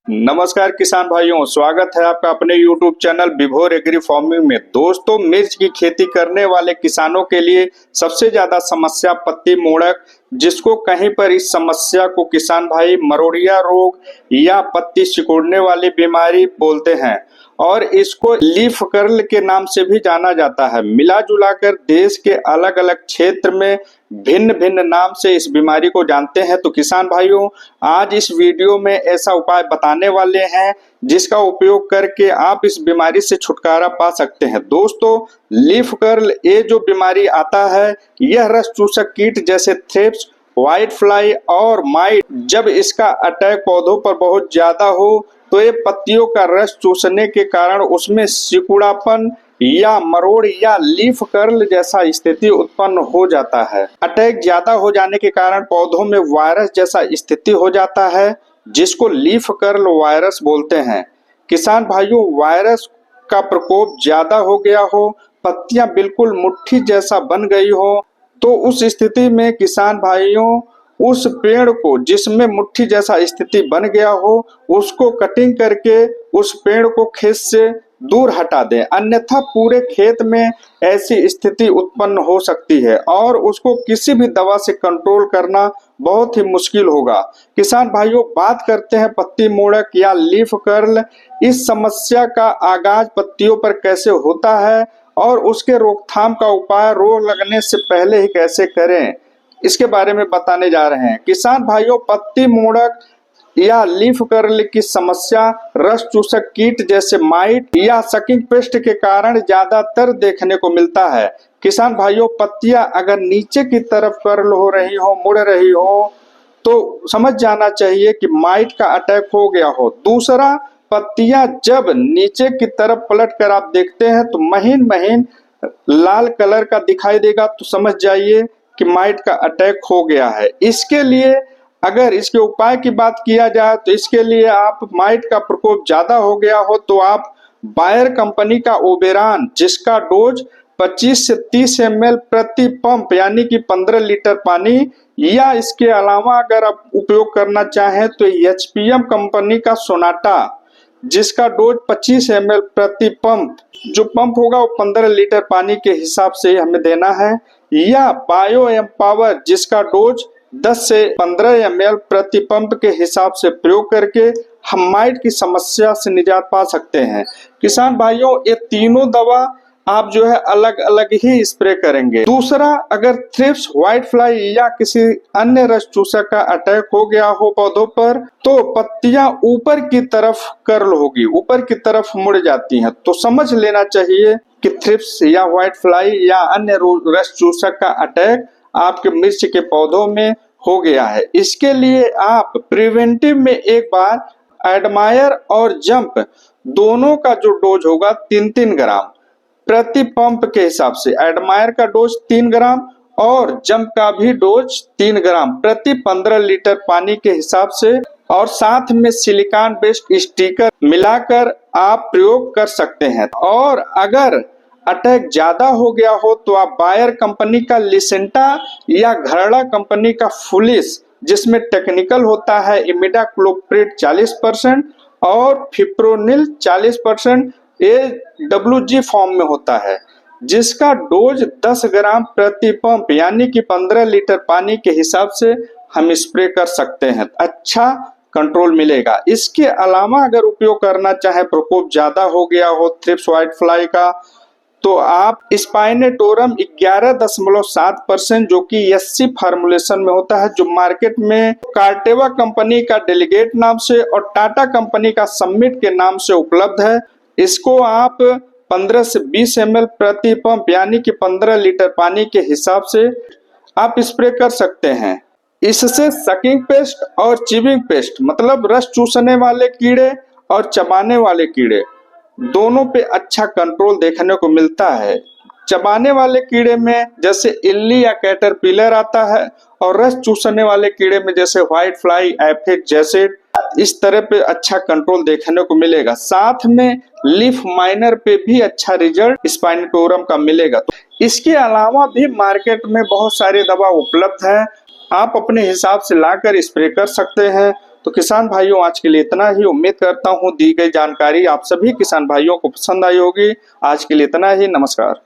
नमस्कार किसान भाइयों, स्वागत है आपका अपने YouTube चैनल विभोर एग्री फार्मिंग में। दोस्तों, मिर्च की खेती करने वाले किसानों के लिए सबसे ज्यादा समस्या पत्ती मूढ़क, जिसको कहीं पर इस समस्या को किसान भाई मरोड़िया रोग या पत्ती सिकुड़ने वाली बीमारी बोलते हैं और इसको लीफ कर्ल के नाम से भी जाना जाता है। मिला जुलाकर देश के अलग अलग क्षेत्र में भिन्न भिन्न नाम से इस बीमारी को जानते हैं। तो किसान भाइयों, आज इस वीडियो में ऐसा उपाय बताने वाले हैं जिसका उपयोग करके आप इस बीमारी से छुटकारा पा सकते हैं। दोस्तों, लीफ कर्ल ये जो बीमारी आता है, यह रस चूसक कीट जैसे थ्रिप्स, व्हाइट फ्लाई और माइट जब इसका अटैक पौधों पर बहुत ज्यादा हो तो ये पत्तियों का रस चूसने के कारण उसमें सिकुड़ापन या मरोड़ या लीफ कर्ल जैसा स्थिति उत्पन्न हो जाता है। अटैक ज्यादा हो जाने के कारण पौधों में वायरस जैसा स्थिति हो जाता है, जिसको लीफ कर्ल वायरस बोलते हैं। किसान भाइयों, वायरस का प्रकोप ज्यादा हो गया हो, पत्तियां बिल्कुल मुट्ठी जैसा बन गई हो, तो उस स्थिति में किसान भाइयों उस पेड़ को जिसमें मुट्ठी जैसा स्थिति बन गया हो उसको कटिंग करके उस पेड़ को खेत से दूर हटा दें, अन्यथा पूरे खेत में ऐसी स्थिति उत्पन्न हो सकती है और उसको किसी भी दवा से कंट्रोल करना बहुत ही मुश्किल होगा। किसान भाइयों, बात करते हैं पत्ती मूढ़क या लीफ कर्ल। इस समस्या का आगाज पत्तियों पर कैसे होता है और उसके रोकथाम का उपाय रोग लगने से पहले ही कैसे करें, इसके बारे में बताने जा रहे हैं। किसान भाइयों, पत्ती मूढ़क या लीफ कर्ल की समस्या रस चूसक कीट जैसे माइट या सकिंग पेस्ट के कारण ज्यादातर देखने को मिलता है। किसान भाइयों, पत्तियां अगर नीचे की तरफ कर्ल हो रही हो, मुड़ रही हो, तो समझ जाना चाहिए कि माइट का अटैक हो गया हो। दूसरा, पत्तियां जब नीचे की तरफ पलट कर आप देखते हैं तो महीन महीन लाल कलर का दिखाई देगा, तो समझ जाइए कि माइट का अटैक हो गया है। इसके लिए अगर इसके उपाय की बात किया जाए तो इसके लिए आप माइट का प्रकोप ज्यादा हो गया हो तो आप बायर कंपनी का ओबेरॉन, जिसका डोज 25 से 30 ml प्रति पंप यानी कि 15 लीटर पानी, या इसके अलावा अगर आप उपयोग करना चाहें तो एचपीएम कंपनी का सोनाटा, जिसका डोज 25 ml प्रति पंप, जो पंप होगा वो 15 लीटर पानी के हिसाब से हमें देना है, या बायो एम्पावर, जिसका डोज 10 से 15 ml प्रति पंप के हिसाब से प्रयोग करके हम माइट की समस्या से निजात पा सकते हैं। किसान भाइयों, ये तीनों दवा आप जो है अलग अलग ही स्प्रे करेंगे। दूसरा, अगर थ्रिप्स, व्हाइट फ्लाई या किसी अन्य रस चूसक का अटैक हो गया हो पौधों पर, तो पत्तियां ऊपर की तरफ कर्ल होगी, ऊपर की तरफ मुड़ जाती हैं, तो समझ लेना चाहिए कि थ्रिप्स या व्हाइट फ्लाई या अन्य रस चूसक का अटैक आपके मिर्च के पौधों में हो गया है। इसके लिए आप प्रिवेंटिव में एक बार एडमायर और जंप दोनों का जो डोज होगा 3-3 ग्राम प्रति पंप के हिसाब से, एडमायर का डोज 3 ग्राम और जंप का भी डोज 3 ग्राम प्रति 15 लीटर पानी के हिसाब से, और साथ में सिलिकॉन बेस्ड स्टिकर मिलाकर आप प्रयोग कर सकते हैं। और अगर अटैक ज्यादा हो गया हो तो आप बायर कंपनी का लिसेंटा या घरड़ा कंपनी का फुलिस, जिसमें टेक्निकल होता है इमिडाक्लोप्रिड 40% और फिप्रोनिल 40%, AWG फॉर्म में होता है, जिसका डोज 10 ग्राम प्रति पंप यानी कि 15 लीटर पानी के हिसाब से हम स्प्रे कर सकते हैं। अच्छा कंट्रोल मिलेगा। इसके अलावा अगर उपयोग करना चाहे, प्रकोप ज्यादा हो गया हो थ्रिप्स, व्हाइट फ्लाई का, तो आप स्पाइनेटोरम 11.7%, जो कि एससी फार्मूलेशन में होता है, जो मार्केट में कार्टेवा कंपनी का डेलीगेट नाम से और टाटा कंपनी का समिट के नाम से उपलब्ध है, इसको आप 15 से 20 ml प्रति पंप यानी कि 15 लीटर पानी के हिसाब से आप स्प्रे कर सकते हैं। इससे सकिंग पेस्ट और चिविंग पेस्ट, मतलब रस चूसने वाले कीड़े और चबाने वाले कीड़े, दोनों पे अच्छा कंट्रोल देखने को मिलता है। चबाने वाले कीड़े में जैसे इल्ली या कैटरपिलर आता है, और रस चूसने वाले कीड़े में जैसे व्हाइट फ्लाई, एफिड जैसे, इस तरह पे अच्छा कंट्रोल देखने को मिलेगा। साथ में लीफ माइनर पे भी अच्छा रिजल्ट स्पाइनेटोरम का मिलेगा। तो इसके अलावा भी मार्केट में बहुत सारी दवा उपलब्ध है, आप अपने हिसाब से लाकर स्प्रे कर सकते हैं। तो किसान भाइयों आज के लिए इतना ही। उम्मीद करता हूँ दी गई जानकारी आप सभी किसान भाइयों को पसंद आई होगी। आज के लिए इतना ही। नमस्कार।